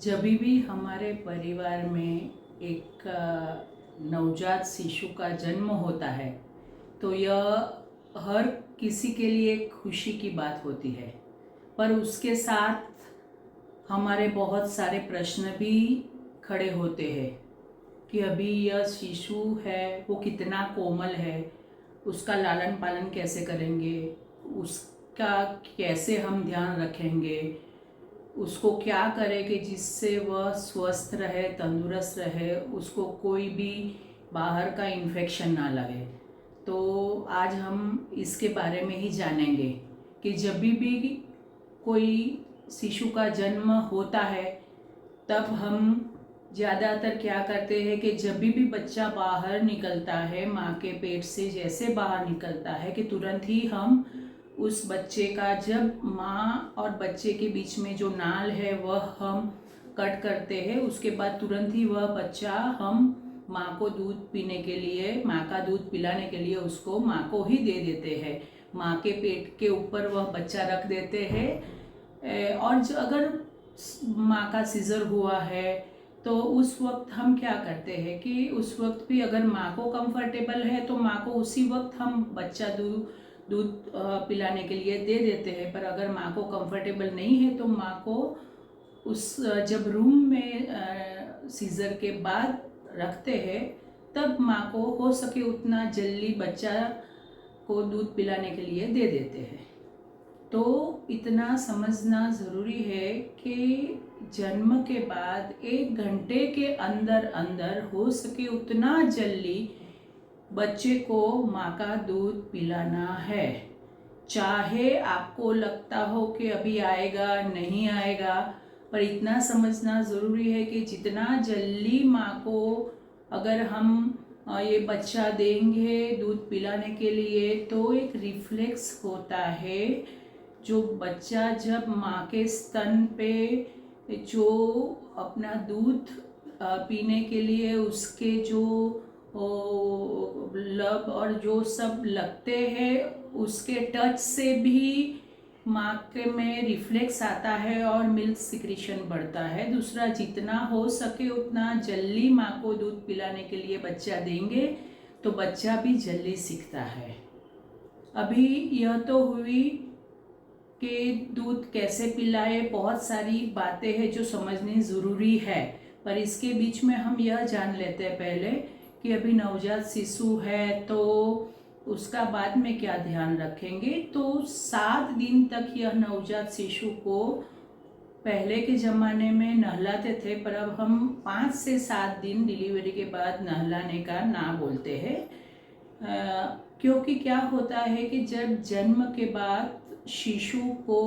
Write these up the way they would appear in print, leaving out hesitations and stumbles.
जब भी हमारे परिवार में एक नवजात शिशु का जन्म होता है तो यह हर किसी के लिए खुशी की बात होती है, पर उसके साथ हमारे बहुत सारे प्रश्न भी खड़े होते हैं कि अभी यह शिशु है वो कितना कोमल है, उसका लालन पालन कैसे करेंगे, उसका कैसे हम ध्यान रखेंगे, उसको क्या करें कि जिससे वह स्वस्थ रहे, तंदुरुस्त रहे, उसको कोई भी बाहर का इन्फेक्शन ना लगे। तो आज हम इसके बारे में ही जानेंगे कि जब भी कोई शिशु का जन्म होता है तब हम ज़्यादातर क्या करते हैं कि जब भी बच्चा बाहर निकलता है, माँ के पेट से जैसे बाहर निकलता है कि तुरंत ही हम उस बच्चे का, जब माँ और बच्चे के बीच में जो नाल है वह हम कट करते हैं, उसके बाद तुरंत ही वह बच्चा हम माँ को दूध पीने के लिए, माँ का दूध पिलाने के लिए उसको माँ को ही दे देते हैं। माँ के पेट के ऊपर वह बच्चा रख देते हैं। और जो अगर माँ का सीजर हुआ है तो उस वक्त हम क्या करते हैं कि उस वक्त भी अगर माँ को कंफर्टेबल है तो माँ को उसी वक्त हम बच्चा दूध पिलाने के लिए दे देते हैं। पर अगर माँ को कंफर्टेबल नहीं है तो माँ को उस जब रूम में सीजर के बाद रखते हैं तब माँ को हो सके उतना जल्दी बच्चा को दूध पिलाने के लिए दे देते हैं। तो इतना समझना ज़रूरी है कि जन्म के बाद 1 घंटे के अंदर अंदर हो सके उतना जल्दी बच्चे को माँ का दूध पिलाना है। चाहे आपको लगता हो कि अभी आएगा नहीं आएगा, पर इतना समझना ज़रूरी है कि जितना जल्दी माँ को अगर हम ये बच्चा देंगे दूध पिलाने के लिए तो एक रिफ्लेक्स होता है, जो बच्चा जब माँ के स्तन पे जो अपना दूध पीने के लिए उसके जो लब और जो सब लगते हैं उसके टच से भी माँ के में रिफ्लेक्स आता है और मिल्क सिक्रीशन बढ़ता है। दूसरा, जितना हो सके उतना जल्दी माँ को दूध पिलाने के लिए बच्चा देंगे तो बच्चा भी जल्दी सीखता है। अभी यह तो हुई कि दूध कैसे पिलाए, बहुत सारी बातें हैं जो समझनी ज़रूरी है, पर इसके बीच में हम यह जान लेते हैं पहले कि अभी नवजात शिशु है तो उसका बाद में क्या ध्यान रखेंगे। तो 7 दिन तक यह नवजात शिशु को पहले के ज़माने में नहलाते थे, पर अब हम 5 से 7 दिन डिलीवरी के बाद नहलाने का ना बोलते हैं। क्योंकि क्या होता है कि जब जन्म के बाद शिशु को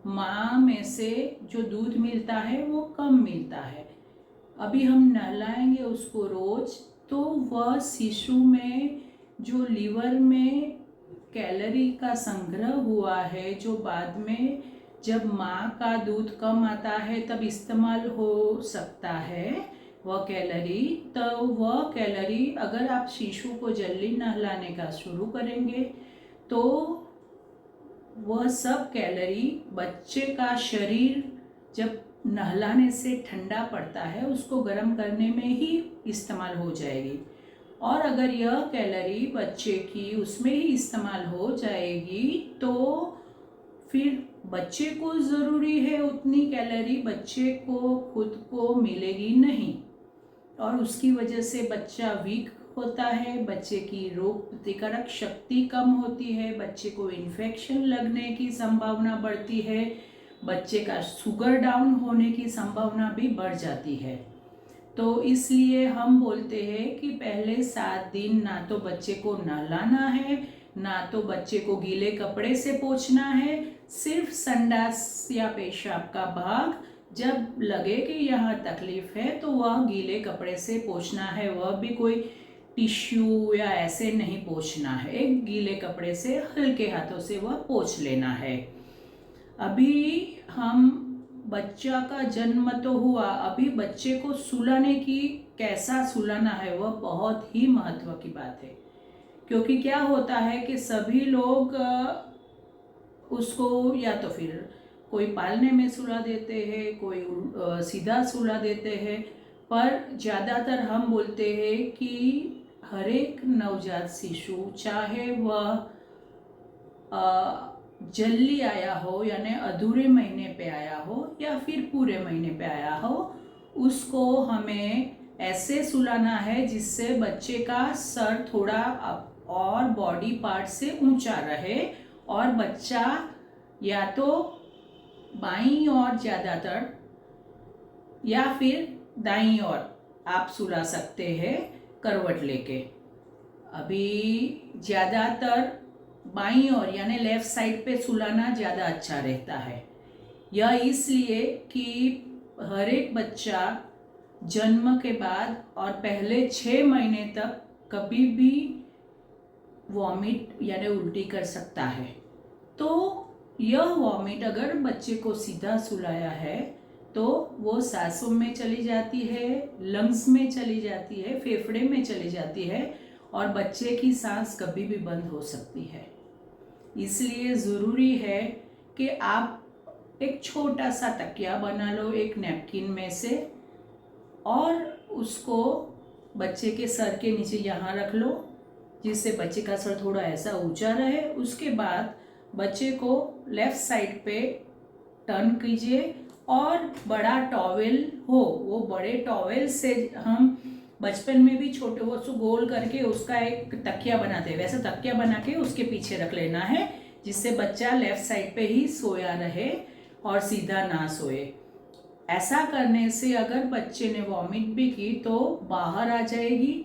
माँ में से जो दूध मिलता है वो कम मिलता है। अभी हम नहलाएंगे उसको रोज तो वह शिशु में जो लीवर में कैलोरी का संग्रह हुआ है, जो बाद में जब माँ का दूध कम आता है तब इस्तेमाल हो सकता है वह कैलोरी, तो वह कैलोरी अगर आप शिशु को जल्दी नहलाने का शुरू करेंगे तो वह सब कैलोरी बच्चे का शरीर जब नहलाने से ठंडा पड़ता है उसको गर्म करने में ही इस्तेमाल हो जाएगी। और अगर यह कैलोरी बच्चे की उसमें ही इस्तेमाल हो जाएगी तो फिर बच्चे को ज़रूरी है उतनी कैलोरी बच्चे को खुद को मिलेगी नहीं, और उसकी वजह से बच्चा वीक होता है, बच्चे की रोग प्रतिकारक शक्ति कम होती है, बच्चे को इन्फेक्शन लगने की संभावना बढ़ती है, बच्चे का शुगर डाउन होने की संभावना भी बढ़ जाती है। तो इसलिए हम बोलते हैं कि पहले 7 दिन ना तो बच्चे को नहलाना है, ना तो बच्चे को गीले कपड़े से पोंछना है। सिर्फ संडास या पेशाब का भाग जब लगे कि यहाँ तकलीफ है तो वह गीले कपड़े से पोंछना है, वह भी कोई टिश्यू या ऐसे नहीं पोंछना है, एक गीले कपड़े से हल्के हाथों से वह पोंछ लेना है। अभी हम बच्चा का जन्म तो हुआ, अभी बच्चे को सुलाने की, कैसा सुलाना है वह बहुत ही महत्व की बात है। क्योंकि क्या होता है कि सभी लोग उसको या तो फिर कोई पालने में सुला देते हैं, कोई सीधा सुला देते हैं, पर ज़्यादातर हम बोलते हैं कि हर एक नवजात शिशु, चाहे वह जल्दी आया हो यानी अधूरे महीने पे आया हो या फिर पूरे महीने पे आया हो, उसको हमें ऐसे सुलाना है जिससे बच्चे का सर थोड़ा और बॉडी पार्ट से ऊंचा रहे और बच्चा या तो बाईं ओर ज़्यादातर या फिर दाईं ओर आप सुला सकते हैं करवट लेके। अभी ज़्यादातर बाईं ओर यानी लेफ्ट साइड पे सुलाना ज़्यादा अच्छा रहता है। यह इसलिए कि हर एक बच्चा जन्म के बाद और पहले 6 महीने तक कभी भी वॉमिट यानी उल्टी कर सकता है। तो यह वॉमिट अगर बच्चे को सीधा सुलाया है तो वो सांसों में चली जाती है, लंग्स में चली जाती है, फेफड़े में चली जाती है और बच्चे की सांस कभी भी बंद हो सकती है। इसलिए ज़रूरी है कि आप एक छोटा सा तकिया बना लो एक नैपकिन में से और उसको बच्चे के सर के नीचे यहाँ रख लो, जिससे बच्चे का सर थोड़ा ऐसा ऊंचा रहे। उसके बाद बच्चे को लेफ्ट साइड पे टर्न कीजिए और बड़ा टॉवेल हो, वो बड़े टॉवेल से हम बचपन में भी छोटे वो सो गोल करके उसका एक तकिया बनाते हैं, वैसा तकिया बना के उसके पीछे रख लेना है, जिससे बच्चा लेफ्ट साइड पे ही सोया रहे और सीधा ना सोए। ऐसा करने से अगर बच्चे ने वॉमिट भी की तो बाहर आ जाएगी,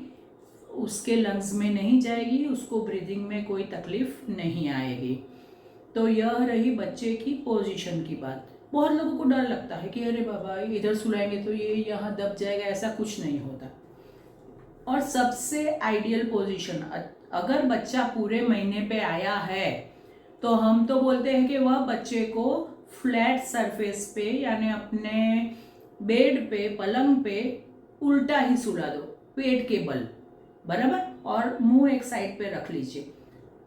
उसके लंग्स में नहीं जाएगी, उसको ब्रीदिंग में कोई तकलीफ नहीं आएगी। तो यह रही बच्चे की पोजीशन की बात। बहुत लोगों को डर लगता है कि अरे बाबा इधर सुलाएंगे तो ये यहाँ दब जाएगा, ऐसा कुछ नहीं होता। और सबसे आइडियल पोजीशन, अगर बच्चा पूरे महीने पे आया है तो हम तो बोलते हैं कि वह बच्चे को फ्लैट सरफेस पे यानी अपने बेड पे, पलंग पे उल्टा ही सुला दो, पेट के बल बराबर, और मुंह एक साइड पे रख लीजिए।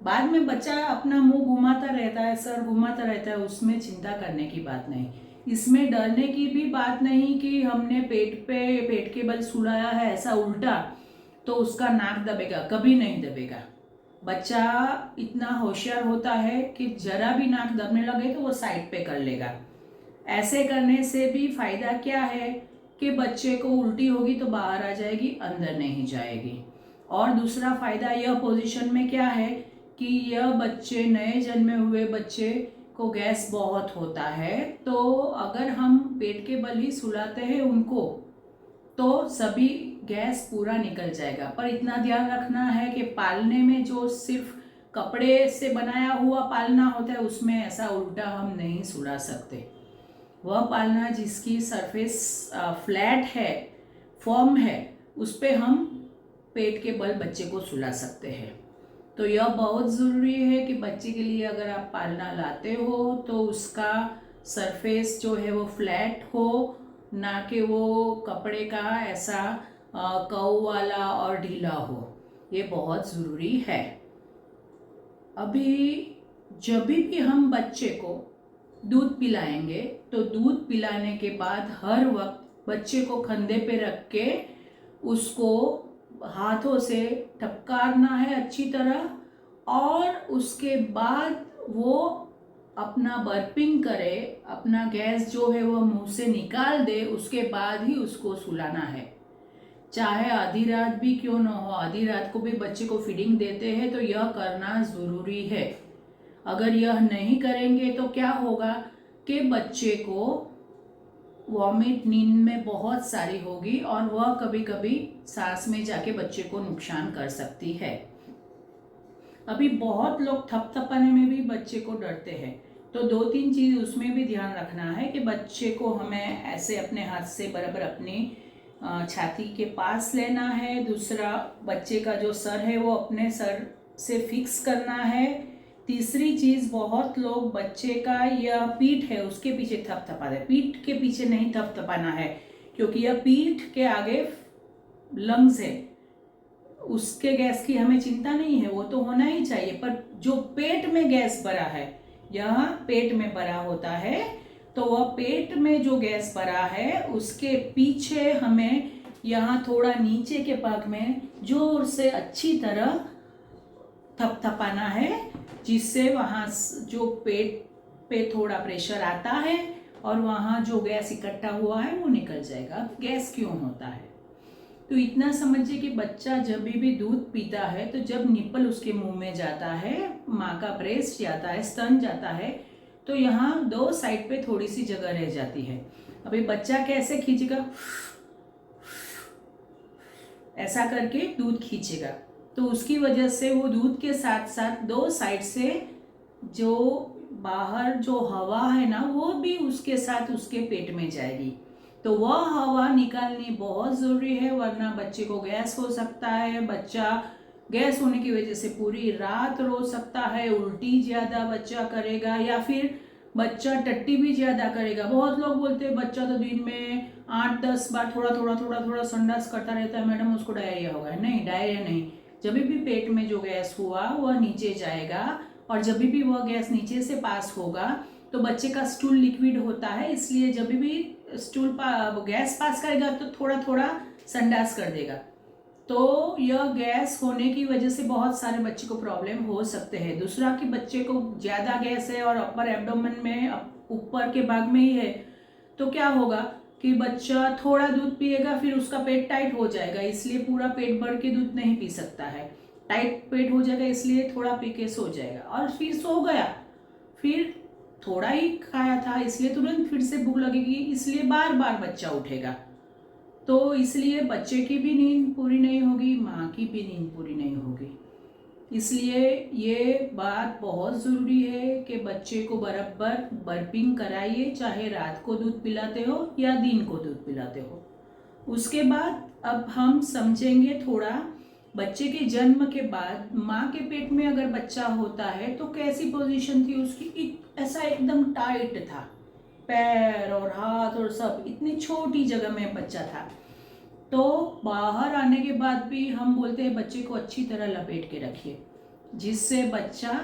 बाद में बच्चा अपना मुंह घुमाता रहता है, सर घुमाता रहता है, उसमें चिंता करने की बात नहीं। इसमें डरने की भी बात नहीं कि हमने पेट के बल सुलाया है ऐसा उल्टा तो उसका नाक दबेगा, कभी नहीं दबेगा। बच्चा इतना होशियार होता है कि जरा भी नाक दबने लगे तो वो साइड पे कर लेगा। ऐसे करने से भी फायदा क्या है कि बच्चे को उल्टी होगी तो बाहर आ जाएगी, अंदर नहीं जाएगी। और दूसरा फायदा यह पोजीशन में क्या है कि यह बच्चे, नए जन्मे हुए बच्चे को गैस बहुत होता है, तो अगर हम पेट के बल ही सुलाते हैं उनको तो सभी गैस पूरा निकल जाएगा। पर इतना ध्यान रखना है कि पालने में जो सिर्फ कपड़े से बनाया हुआ पालना होता है उसमें ऐसा उल्टा हम नहीं सुला सकते। वह पालना जिसकी सरफेस फ्लैट है, फर्म है, उस पर हम पेट के बल बच्चे को सुला सकते हैं। तो यह बहुत ज़रूरी है कि बच्चे के लिए अगर आप पालना लाते हो तो उसका सरफेस जो है वो फ्लैट हो, ना कि वो कपड़े का ऐसा कर्व वाला और ढीला हो। ये बहुत ज़रूरी है। अभी जब भी हम बच्चे को दूध पिलाएंगे तो दूध पिलाने के बाद हर वक्त बच्चे को कंधे पे रख के उसको हाथों से टपकारना है अच्छी तरह, और उसके बाद वो अपना बर्पिंग करे, अपना गैस जो है वो मुंह से निकाल दे, उसके बाद ही उसको सुलाना है। चाहे आधी रात भी क्यों ना हो, आधी रात को भी बच्चे को फीडिंग देते हैं तो यह करना ज़रूरी है। अगर यह नहीं करेंगे तो क्या होगा कि बच्चे को वॉमिट नींद में बहुत सारी होगी और वह कभी कभी सांस में जाके बच्चे को नुकसान कर सकती है। अभी बहुत लोग थपथपाने में भी बच्चे को डरते हैं, तो 2-3 चीज़ उसमें भी ध्यान रखना है कि बच्चे को हमें ऐसे अपने हाथ से बराबर अपनी छाती के पास लेना है। दूसरा, बच्चे का जो सर है वो अपने सर से फिक्स करना है। तीसरी चीज़, बहुत लोग बच्चे का यह पीठ है उसके पीछे थपथपाते हैं। पीठ के पीछे नहीं थपथपाना है, क्योंकि यह पीठ के आगे लंग्स है, उसके गैस की हमें चिंता नहीं है, वो तो होना ही चाहिए। पर जो पेट में गैस भरा है, यह पेट में भरा होता है, तो वह पेट में जो गैस भरा है उसके पीछे हमें यहाँ थोड़ा नीचे के भाग में जोर से अच्छी तरह थपथपाना है, जिससे वहाँ जो पेट पे थोड़ा प्रेशर आता है और वहाँ जो गैस इकट्ठा हुआ है वो निकल जाएगा। अब गैस क्यों होता है, तो इतना समझिए कि बच्चा जब भी दूध पीता है तो जब निप्पल उसके मुंह में जाता है, माँ का ब्रेस्ट जाता है, स्तन जाता है, तो यहाँ दो साइड पे थोड़ी सी जगह रह जाती है। अभी बच्चा कैसे खींचेगा, ऐसा करके दूध खींचेगा, तो उसकी वजह से वो दूध के साथ साथ दो साइड से जो बाहर जो हवा है ना वो भी उसके साथ उसके पेट में जाएगी। तो वह हवा निकालनी बहुत ज़रूरी है, वरना बच्चे को गैस हो सकता है। बच्चा गैस होने की वजह से पूरी रात रो सकता है, उल्टी ज़्यादा बच्चा करेगा, या फिर बच्चा टट्टी भी ज़्यादा करेगा। बहुत लोग बोलते हैं बच्चा तो दिन में 8-10 बार थोड़ा संडास करता रहता है, मैडम उसको डायरिया होगा। नहीं, डायरिया नहीं। जब भी पेट में जो गैस हुआ वह नीचे जाएगा, और जब भी वह गैस नीचे से पास होगा तो बच्चे का स्टूल लिक्विड होता है, इसलिए जब भी स्टूल गैस पास करेगा तो थोड़ा थोड़ा संडास कर देगा। तो यह गैस होने की वजह से बहुत सारे बच्चे को प्रॉब्लम हो सकते हैं। दूसरा कि बच्चे को ज़्यादा गैस है और अपर एब्डोमेन में ऊपर के भाग में ही है, तो क्या होगा कि बच्चा थोड़ा दूध पिएगा, फिर उसका पेट टाइट हो जाएगा, इसलिए पूरा पेट भर के दूध नहीं पी सकता है। टाइट पेट हो जाएगा इसलिए थोड़ा पी के सो जाएगा, और फिर सो गया, फिर थोड़ा ही खाया था इसलिए तुरंत फिर से भूख लगेगी, इसलिए बार बार बच्चा उठेगा। तो इसलिए बच्चे की भी नींद पूरी नहीं होगी, माँ की भी नींद पूरी नहीं होगी। इसलिए ये बात बहुत ज़रूरी है कि बच्चे को बराबर बर्पिंग कराइए, चाहे रात को दूध पिलाते हो या दिन को दूध पिलाते हो। उसके बाद अब हम समझेंगे थोड़ा बच्चे के जन्म के बाद माँ के पेट में अगर बच्चा होता है तो कैसी पोजीशन थी उसकी। ऐसा एकदम टाइट था, पैर और हाथ और सब इतनी छोटी जगह में बच्चा था। तो बाहर आने के बाद भी हम बोलते हैं बच्चे को अच्छी तरह लपेट के रखिए, जिससे बच्चा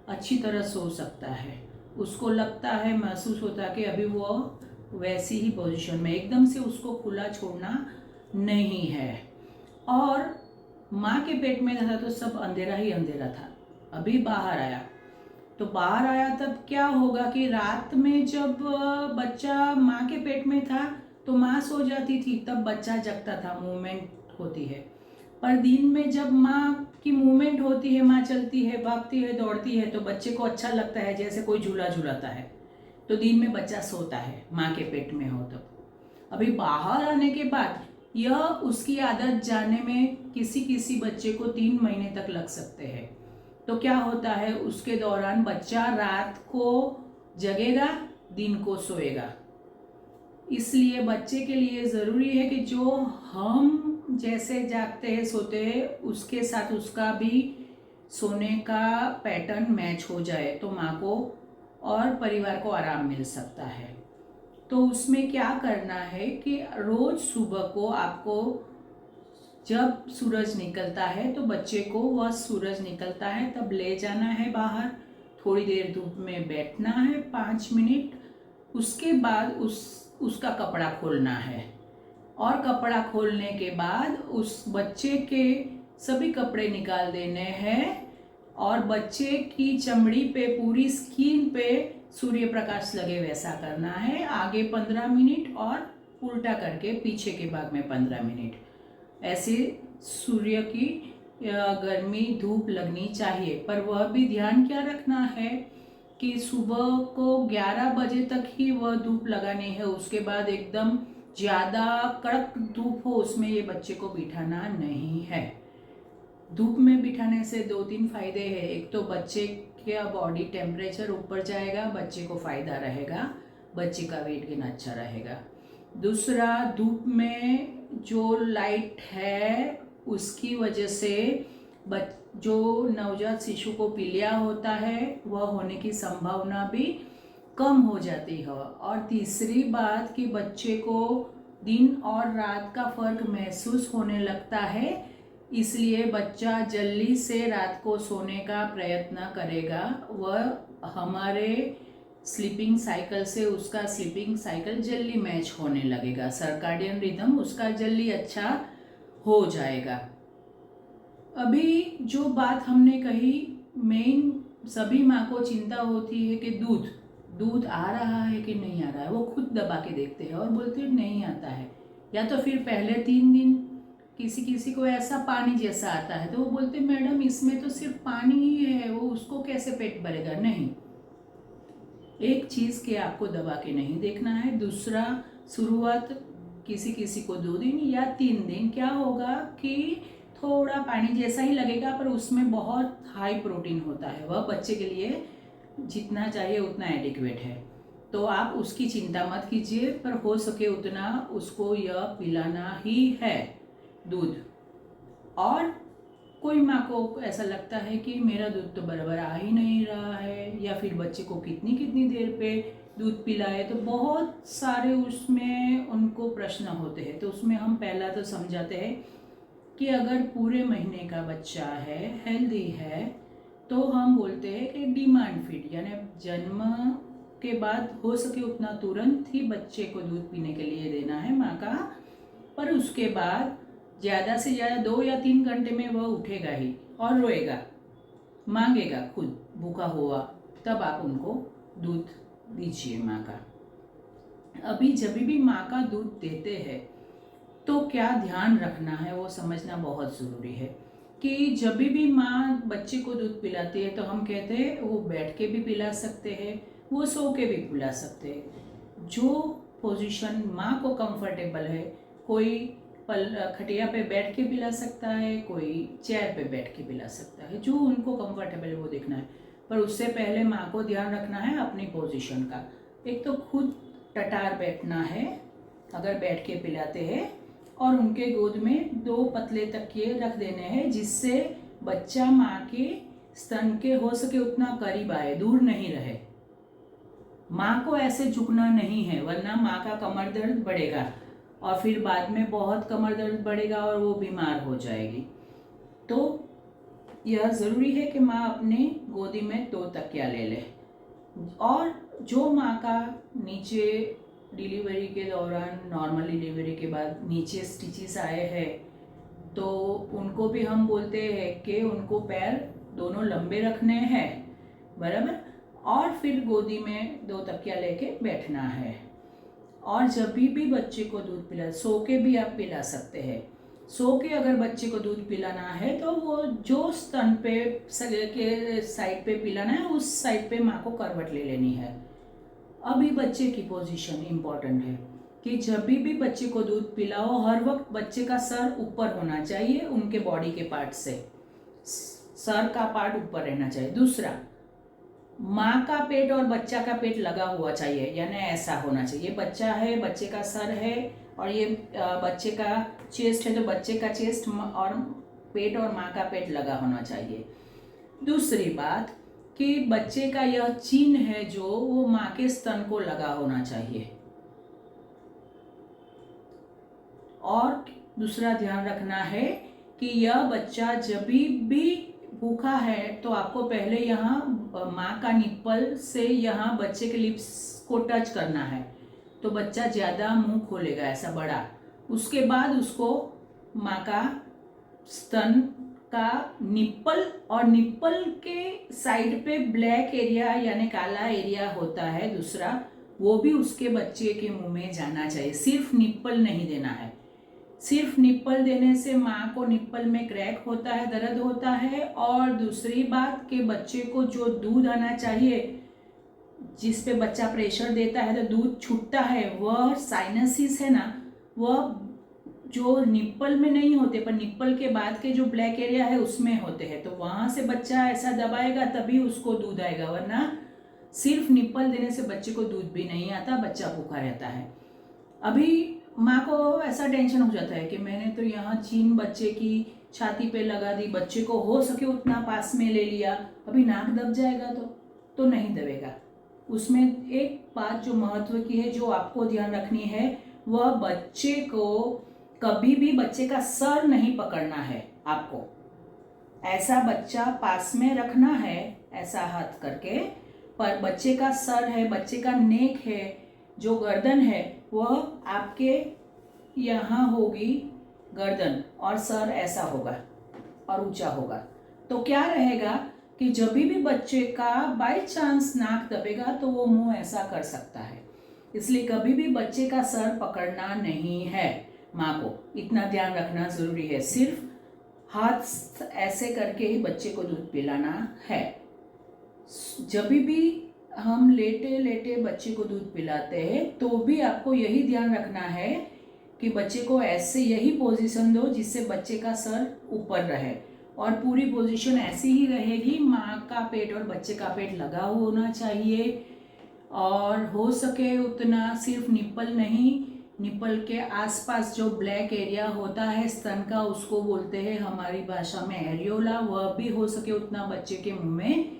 अच्छी तरह सो सकता है। उसको लगता है, महसूस होता है कि अभी वो वैसी ही पोजीशन में, एकदम से उसको खुला छोड़ना नहीं है। और माँ के पेट में था तो सब अंधेरा ही अंधेरा था। अभी बाहर आया तो बाहर आया तब क्या होगा कि रात में जब बच्चा माँ के पेट में था तो माँ सो जाती थी, तब बच्चा जगता था, मूवमेंट होती है। पर दिन में जब माँ की मूवमेंट होती है, माँ चलती है, भागती है, दौड़ती है, तो बच्चे को अच्छा लगता है जैसे कोई झूला झूलाता है, तो दिन में बच्चा सोता है माँ के पेट में हो तब। अभी बाहर आने के बाद यह उसकी आदत जाने में किसी किसी बच्चे को 3 महीने तक लग सकते हैं। तो क्या होता है, उसके दौरान बच्चा रात को जगेगा, दिन को सोएगा। इसलिए बच्चे के लिए ज़रूरी है कि जो हम जैसे जागते हैं सोते हैं उसके साथ उसका भी सोने का पैटर्न मैच हो जाए, तो माँ को और परिवार को आराम मिल सकता है। तो उसमें क्या करना है कि रोज़ सुबह को आपको जब सूरज निकलता है तो बच्चे को वह सूरज निकलता है तब ले जाना है बाहर, थोड़ी देर धूप में बैठना है 5 मिनट। उसके बाद उसका कपड़ा खोलना है, और कपड़ा खोलने के बाद उस बच्चे के सभी कपड़े निकाल देने हैं, और बच्चे की चमड़ी पे, पूरी स्किन पे सूर्य प्रकाश लगे वैसा करना है। आगे 15 मिनट और उल्टा करके पीछे के भाग में 15 मिनट, ऐसे सूर्य की गर्मी धूप लगनी चाहिए। पर वह भी ध्यान क्या रखना है कि सुबह को 11 बजे तक ही वह धूप लगानी है, उसके बाद एकदम ज़्यादा कड़क धूप हो उसमें ये बच्चे को बिठाना नहीं है। धूप में बिठाने से 2-3 फायदे हैं। एक तो बच्चे का बॉडी टेम्परेचर ऊपर जाएगा, बच्चे को फ़ायदा रहेगा, बच्चे का वेट गेन अच्छा रहेगा। दूसरा, धूप में जो लाइट है उसकी वजह से जो नवजात शिशु को पीलिया होता है वह होने की संभावना भी कम हो जाती है। और तीसरी बात कि बच्चे को दिन और रात का फर्क महसूस होने लगता है, इसलिए बच्चा जल्दी से रात को सोने का प्रयत्न करेगा। वह हमारे स्लीपिंग साइकिल से उसका स्लीपिंग साइकिल जल्दी मैच होने लगेगा, सर्काडियन रिदम उसका जल्दी अच्छा हो जाएगा। अभी जो बात हमने कही, मेन सभी माँ को चिंता होती है कि दूध दूध आ रहा है कि नहीं आ रहा है। वो खुद दबा के देखते हैं और बोलते हैं नहीं आता है, या तो फिर पहले 3 दिन किसी किसी को ऐसा पानी जैसा आता है तो वो बोलते मैडम इसमें तो सिर्फ पानी ही है, वो उसको कैसे पेट भरेगा। नहीं, एक चीज़ के आपको दबा के नहीं देखना है। दूसरा, शुरुआत किसी किसी को 2 दिन या 3 दिन क्या होगा कि थोड़ा पानी जैसा ही लगेगा, पर उसमें बहुत हाई प्रोटीन होता है, वह बच्चे के लिए जितना चाहिए उतना एडिक्वेट है। तो आप उसकी चिंता मत कीजिए, पर हो सके उतना उसको यह पिलाना ही है दूध। और कोई माँ को ऐसा लगता है कि मेरा दूध तो बराबर आ ही नहीं रहा है, या फिर बच्चे को कितनी कितनी देर पे दूध पिलाए, तो बहुत सारे उसमें उनको प्रश्न होते हैं। तो उसमें हम पहला तो समझाते हैं कि अगर पूरे महीने का बच्चा है, हेल्दी है, तो हम बोलते हैं कि डिमांड फीड, यानी जन्म के बाद हो सके उतना तुरंत ही बच्चे को दूध पीने के लिए देना है माँ का। पर उसके बाद ज़्यादा से ज़्यादा 2 या 3 घंटे में वह उठेगा ही और रोएगा, मांगेगा खुद भूखा हुआ, तब आप उनको दूध दीजिए माँ का। अभी जब भी माँ का दूध देते हैं तो क्या ध्यान रखना है वो समझना बहुत ज़रूरी है कि जब भी माँ बच्चे को दूध पिलाती है तो हम कहते हैं वो बैठ के भी पिला सकते हैं, वो सो के भी पिला सकते हैं। जो पोजीशन माँ को कंफर्टेबल है, कोई खटिया पे बैठ के पिला सकता है, कोई चेयर पे बैठ के पिला सकता है, जो उनको कंफर्टेबल है वो देखना है। पर उससे पहले माँ को ध्यान रखना है अपनी पोजीशन का। एक तो खुद टटार बैठना है अगर बैठ के पिलाते हैं, और उनके गोद में 2 पतले तकिए रख देने हैं जिससे बच्चा माँ के स्तन के हो सके उतना करीब आए, दूर नहीं रहे। माँ को ऐसे झुकना नहीं है, वरना माँ का कमर दर्द बढ़ेगा और फिर बाद में बहुत कमर दर्द बढ़ेगा और वो बीमार हो जाएगी। तो यह ज़रूरी है कि माँ अपने गोदी में 2 तकिया ले ले। और जो माँ का नीचे डिलीवरी के दौरान, नॉर्मल डिलीवरी के बाद नीचे स्टिचेस आए हैं, तो उनको भी हम बोलते हैं कि उनको पैर दोनों लंबे रखने हैं, बराबर, और फिर गोदी में 2 तकिया लेके बैठना है। और जब भी बच्चे को दूध पिला, सो के भी आप पिला सकते हैं। सो के अगर बच्चे को दूध पिलाना है तो वो जो स्तन पे के साइड पे पिलाना है उस साइड पे माँ को करवट ले लेनी है। अभी बच्चे की पोजीशन इम्पॉर्टेंट है कि जब भी बच्चे को दूध पिलाओ हर वक्त बच्चे का सर ऊपर होना चाहिए, उनके बॉडी के पार्ट से सर का पार्ट ऊपर रहना चाहिए। दूसरा, माँ का पेट और बच्चा का पेट लगा हुआ चाहिए, यानी ऐसा होना चाहिए। बच्चा है, बच्चे का सर है और ये बच्चे का चेस्ट है, तो बच्चे का चेस्ट और पेट और माँ का पेट लगा होना चाहिए। दूसरी बात कि बच्चे का यह चिन्ह है जो वो माँ के स्तन को लगा होना चाहिए। और दूसरा ध्यान रखना है कि यह बच्चा जब भी भूखा है तो आपको पहले यहाँ माँ का निप्पल से यहाँ बच्चे के लिप्स को टच करना है, तो बच्चा ज़्यादा मुंह खोलेगा ऐसा बड़ा। उसके बाद उसको माँ का स्तन का निप्पल, और निप्पल के साइड पे ब्लैक एरिया यानी काला एरिया होता है दूसरा, वो भी उसके बच्चे के मुंह में जाना चाहिए। सिर्फ निप्पल नहीं देना है। सिर्फ निप्पल देने से माँ को निप्पल में क्रैक होता है, दर्द होता है। और दूसरी बात कि बच्चे को जो दूध आना चाहिए, जिस पे बच्चा प्रेशर देता है तो दूध छूटता है, वह साइनसिस है ना, वह जो निप्पल में नहीं होते पर निप्पल के बाद के जो ब्लैक एरिया है उसमें होते हैं। तो वहाँ से बच्चा ऐसा दबाएगा तभी उसको दूध आएगा, वरना सिर्फ निप्पल देने से बच्चे को दूध भी नहीं आता, बच्चा भूखा रहता है। अभी माँ को ऐसा टेंशन हो जाता है कि मैंने तो यहाँ चीन बच्चे की छाती पे लगा दी, बच्चे को हो सके उतना पास में ले लिया, अभी नाक दब जाएगा तो नहीं दबेगा। उसमें एक बात जो महत्व की है, जो आपको ध्यान रखनी है, वह बच्चे को कभी भी बच्चे का सर नहीं पकड़ना है। आपको ऐसा बच्चा पास में रखना है, ऐसा हाथ करके, पर बच्चे का सर है, बच्चे का नेक है, जो गर्दन है वह आपके यहाँ होगी गर्दन, और सर ऐसा होगा और ऊंचा होगा। तो क्या रहेगा कि जब भी बच्चे का बाय चांस नाक दबेगा तो वो मुंह ऐसा कर सकता है। इसलिए कभी भी बच्चे का सर पकड़ना नहीं है। माँ को इतना ध्यान रखना ज़रूरी है। सिर्फ हाथ ऐसे करके ही बच्चे को दूध पिलाना है। जब भी हम लेटे लेटे बच्चे को दूध पिलाते हैं तो भी आपको यही ध्यान रखना है कि बच्चे को ऐसे यही पोजीशन दो जिससे बच्चे का सर ऊपर रहे, और पूरी पोजीशन ऐसी ही रहेगी। माँ का पेट और बच्चे का पेट लगा होना चाहिए, और हो सके उतना सिर्फ निप्पल नहीं, निप्पल के आसपास जो ब्लैक एरिया होता है स्तन का, उसको बोलते हैं हमारी भाषा में एरियोला, वह भी हो सके उतना बच्चे के मुंह में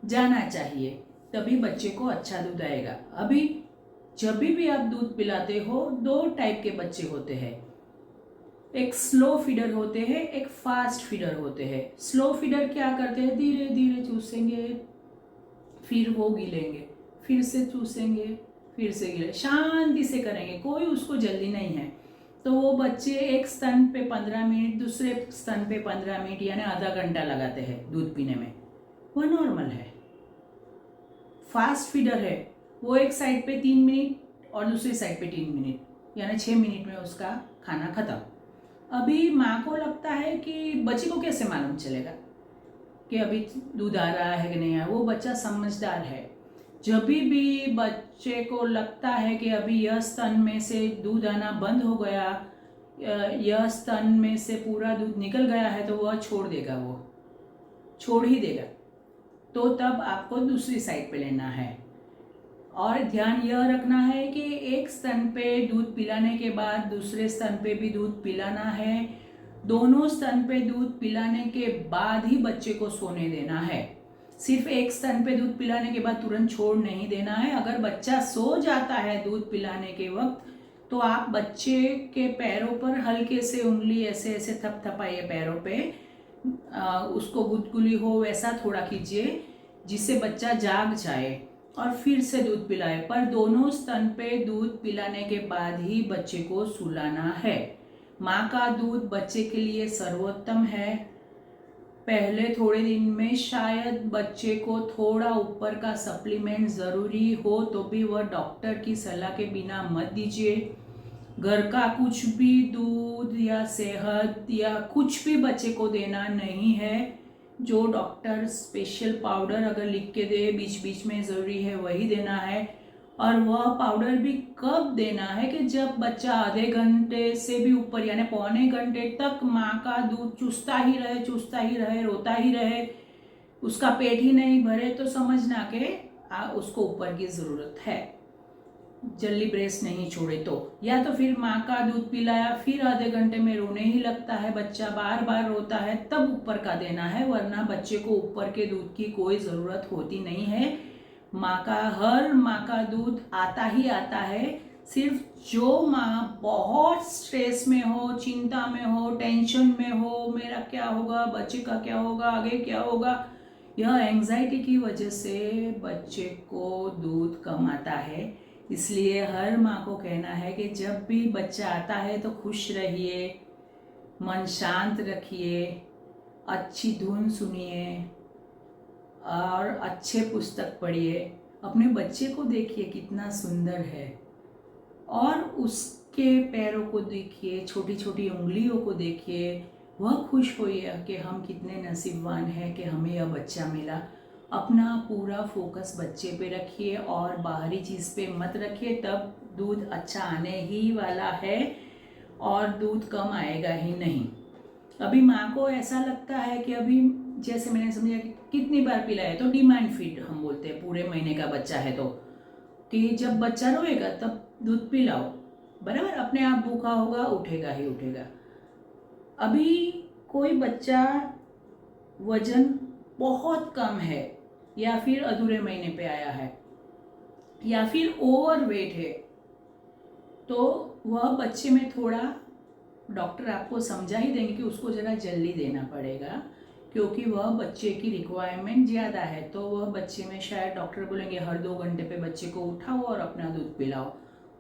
जाना चाहिए, तभी बच्चे को अच्छा दूध आएगा। अभी जब भी आप दूध पिलाते हो, दो टाइप के बच्चे होते हैं, एक स्लो फीडर होते हैं, एक फास्ट फीडर होते हैं। स्लो फीडर क्या करते हैं, धीरे धीरे चूसेंगे, फिर वो गिलेंगे, फिर से चूसेंगे, फिर से गिले, शांति से करेंगे, कोई उसको जल्दी नहीं है। तो वो बच्चे एक स्तन पे 15 मिनट, दूसरे स्तन पे 15 मिनट, यानी आधा घंटा लगाते हैं दूध पीने में, वह नॉर्मल है। फास्ट फीडर है वो एक साइड पे 3 मिनट और दूसरी साइड पे 3 मिनट, यानी 6 मिनट में उसका खाना खत्म। अभी माँ को लगता है कि बच्चे को कैसे मालूम चलेगा कि अभी दूध आ रहा है कि नहीं आ रहा। वो बच्चा समझदार है। जब भी बच्चे को लगता है कि अभी यह स्तन में से दूध आना बंद हो गया, यह स्तन में से पूरा दूध निकल गया है, तो वह छोड़ देगा, वो छोड़ ही देगा। तो तब आपको दूसरी साइड पे लेना है, और ध्यान यह रखना है कि एक स्तन पे दूध पिलाने के बाद दूसरे स्तन पे भी दूध पिलाना है। दोनों स्तन पे दूध पिलाने के बाद ही बच्चे को सोने देना है। सिर्फ एक स्तन पे दूध पिलाने के बाद तुरंत छोड़ नहीं देना है। अगर बच्चा सो जाता है दूध पिलाने के वक्त, तो आप बच्चे के पैरों पर हल्के से उंगली ऐसे ऐसे थपथपाइए पैरों पे, उसको गुदगुली हो वैसा थोड़ा कीजिए, जिससे बच्चा जाग जाए और फिर से दूध पिलाए। पर दोनों स्तन पे दूध पिलाने के बाद ही बच्चे को सुलाना है। माँ का दूध बच्चे के लिए सर्वोत्तम है। पहले थोड़े दिन में शायद बच्चे को थोड़ा ऊपर का सप्लीमेंट ज़रूरी हो, तो भी वह डॉक्टर की सलाह के बिना मत दीजिए। घर का कुछ भी दूध या सेहत या कुछ भी बच्चे को देना नहीं है। जो डॉक्टर स्पेशल पाउडर अगर लिख के दे बीच बीच में ज़रूरी है वही देना है, और वह पाउडर भी कब देना है कि जब बच्चा आधे घंटे से भी ऊपर यानी पौने घंटे तक माँ का दूध चूसता ही रहे, रोता ही रहे, उसका पेट ही नहीं भरे, तो समझना कि उसको ऊपर की ज़रूरत है। जल्दी ब्रेस्ट नहीं छोड़े तो, या तो फिर माँ का दूध पिलाया फिर आधे घंटे में रोने ही लगता है, बच्चा बार बार रोता है, तब ऊपर का देना है, वरना बच्चे को ऊपर के दूध की कोई ज़रूरत होती नहीं है। हर माँ का दूध आता ही आता है। सिर्फ जो माँ बहुत स्ट्रेस में हो, चिंता में हो, टेंशन में हो, मेरा क्या होगा, बच्चे का क्या होगा, आगे क्या होगा, यह एंजाइटी की वजह से बच्चे को दूध कम आता है। इसलिए हर माँ को कहना है कि जब भी बच्चा आता है तो खुश रहिए, मन शांत रखिए, अच्छी धुन सुनिए और अच्छे पुस्तक पढ़िए। अपने बच्चे को देखिए कितना सुंदर है, और उसके पैरों को देखिए, छोटी छोटी उंगलियों को देखिए, वह खुश होइए कि हम कितने नसीबवान हैं कि हमें यह बच्चा मिला। अपना पूरा फोकस बच्चे पे रखिए और बाहरी चीज़ पे मत रखिए, तब दूध अच्छा आने ही वाला है और दूध कम आएगा ही नहीं। अभी माँ को ऐसा लगता है कि अभी जैसे मैंने समझा कि कितनी बार पिलाया, तो डिमांड फीड हम बोलते हैं, पूरे महीने का बच्चा है तो, कि जब बच्चा रोएगा तब दूध पिलाओ, बराबर, अपने आप भूखा होगा उठेगा ही उठेगा। अभी कोई बच्चा वजन बहुत कम है, या फिर अधूरे महीने पे आया है, या फिर ओवरवेट है, तो वह बच्चे में थोड़ा डॉक्टर आपको समझा ही देंगे कि उसको ज़रा जल्दी देना पड़ेगा, क्योंकि वह बच्चे की रिक्वायरमेंट ज़्यादा है। तो वह बच्चे में शायद डॉक्टर बोलेंगे हर 2 घंटे पे बच्चे को उठाओ और अपना दूध पिलाओ,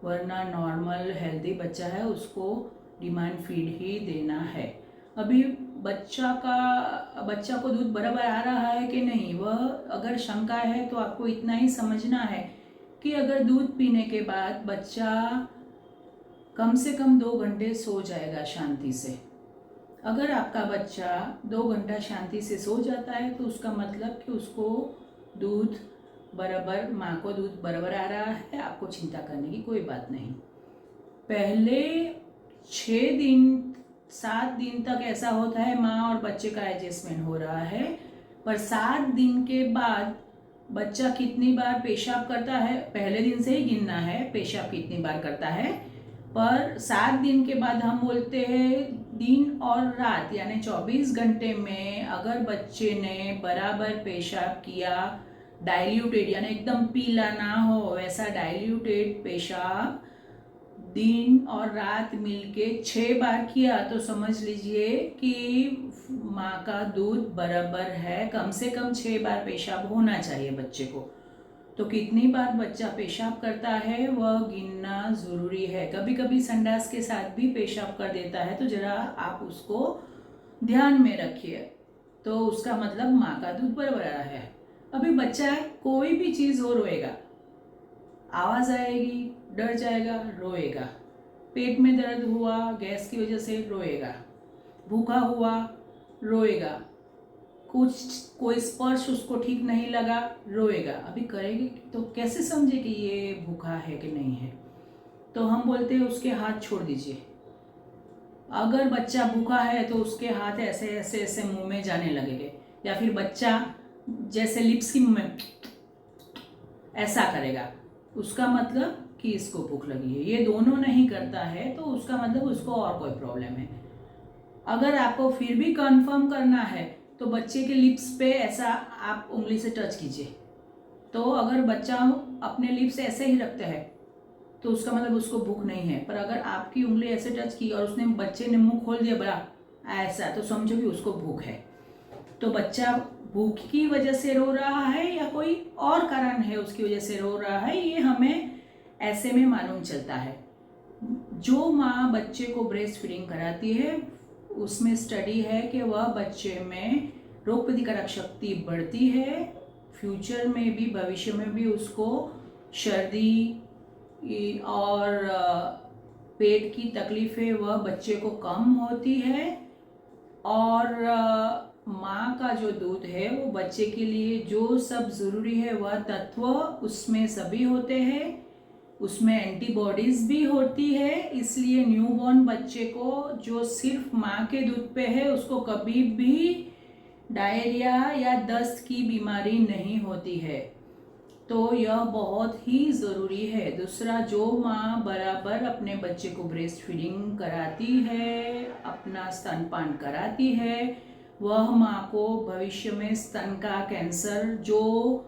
वरना नॉर्मल हेल्दी बच्चा है उसको डिमांड फीड ही देना है। अभी बच्चा को दूध बराबर आ रहा है कि नहीं, वह अगर शंका है तो आपको इतना ही समझना है कि अगर दूध पीने के बाद बच्चा कम से कम 2 घंटे सो जाएगा शांति से, अगर आपका बच्चा 2 घंटा शांति से सो जाता है तो उसका मतलब कि उसको दूध बराबर, माँ को दूध बराबर आ रहा है, आपको चिंता करने की कोई बात नहीं। पहले 6 दिन 7 दिन तक ऐसा होता है माँ और बच्चे का एडजस्टमेंट हो रहा है, पर 7 दिन के बाद बच्चा कितनी बार पेशाब करता है, पहले दिन से ही गिनना है पेशाब कितनी बार करता है, पर 7 दिन के बाद हम बोलते हैं दिन और रात यानी 24 घंटे में अगर बच्चे ने बराबर पेशाब किया, डाइल्यूटेड यानी एकदम पीला ना हो वैसा डाइल्यूटेड पेशाब दिन और रात मिलके 6 बार किया, तो समझ लीजिए कि माँ का दूध बराबर है। कम से कम 6 बार पेशाब होना चाहिए बच्चे को। तो कितनी बार बच्चा पेशाब करता है वह गिनना ज़रूरी है। कभी कभी संडास के साथ भी पेशाब कर देता है, तो ज़रा आप उसको ध्यान में रखिए, तो उसका मतलब माँ का दूध बराबर आ रहा है। अभी बच्चा कोई भी चीज़ हो रोएगा, आवाज़ आएगी डर जाएगा रोएगा, पेट में दर्द हुआ गैस की वजह से रोएगा, भूखा हुआ रोएगा, कोई स्पर्श उसको ठीक नहीं लगा रोएगा। अभी करेगी तो कैसे समझे कि ये भूखा है कि नहीं है? तो हम बोलते हैं उसके हाथ छोड़ दीजिए। अगर बच्चा भूखा है तो उसके हाथ ऐसे ऐसे ऐसे मुंह में जाने लगेंगे, या फिर बच्चा जैसे लिप्स की मुंह में ऐसा करेगा, उसका मतलब कि इसको भूख लगी है। ये दोनों नहीं करता है तो उसका मतलब उसको और कोई प्रॉब्लम है। अगर आपको फिर भी कंफर्म करना है तो बच्चे के लिप्स पे ऐसा आप उंगली से टच कीजिए। तो अगर बच्चा अपने लिप्स ऐसे ही रखते हैं तो उसका मतलब उसको भूख नहीं है, पर अगर आपकी उंगली ऐसे टच की और उसने बच्चे ने मुंह खोल दिया बड़ा ऐसा, तो समझो कि उसको भूख है। तो बच्चा भूख की वजह से रो रहा है या कोई और कारण है उसकी वजह से रो रहा है, ये हमें ऐसे में मालूम चलता है। जो माँ बच्चे को ब्रेस्ट फीडिंग कराती है उसमें स्टडी है कि वह बच्चे में रोग प्रतिकारक शक्ति बढ़ती है, फ्यूचर में भी भविष्य में भी उसको सर्दी और पेट की तकलीफ़ें वह बच्चे को कम होती है, और माँ का जो दूध है वो बच्चे के लिए जो सब ज़रूरी है वह तत्व उसमें सभी होते हैं, उसमें एंटीबॉडीज़ भी होती है। इसलिए न्यूबॉर्न बच्चे को जो सिर्फ माँ के दूध पे है उसको कभी भी डायरिया या दस्त की बीमारी नहीं होती है। तो यह बहुत ही ज़रूरी है। दूसरा, जो माँ बराबर अपने बच्चे को ब्रेस्ट फीडिंग कराती है, अपना स्तनपान कराती है, वह माँ को भविष्य में स्तन का कैंसर, जो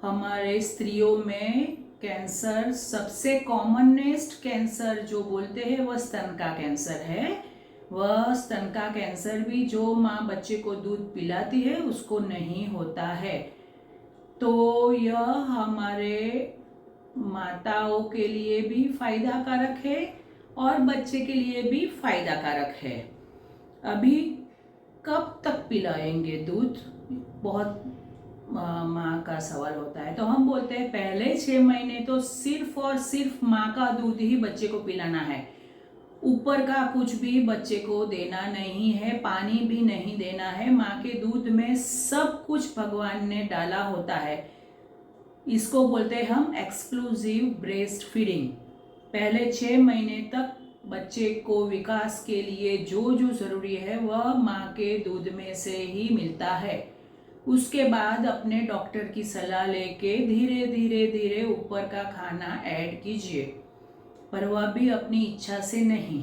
हमारे स्त्रियों में कैंसर सबसे कॉमनेस्ट कैंसर जो बोलते हैं वह स्तन का कैंसर है, वह स्तन का कैंसर भी जो माँ बच्चे को दूध पिलाती है उसको नहीं होता है। तो यह हमारे माताओं के लिए भी फायदा कारक है और बच्चे के लिए भी फायदा कारक है। अभी कब तक पिलाएंगे दूध, बहुत माँ का सवाल होता है। तो हम बोलते हैं पहले 6 महीने तो सिर्फ और सिर्फ माँ का दूध ही बच्चे को पिलाना है, ऊपर का कुछ भी बच्चे को देना नहीं है, पानी भी नहीं देना है। माँ के दूध में सब कुछ भगवान ने डाला होता है, इसको बोलते हैं हम एक्सक्लूसिव ब्रेस्ट फीडिंग। पहले 6 महीने तक बच्चे को विकास के लिए जो जो ज़रूरी है वह माँ के दूध में से ही मिलता है। उसके बाद अपने डॉक्टर की सलाह लेके धीरे धीरे धीरे ऊपर का खाना ऐड कीजिए, पर वह भी अपनी इच्छा से नहीं,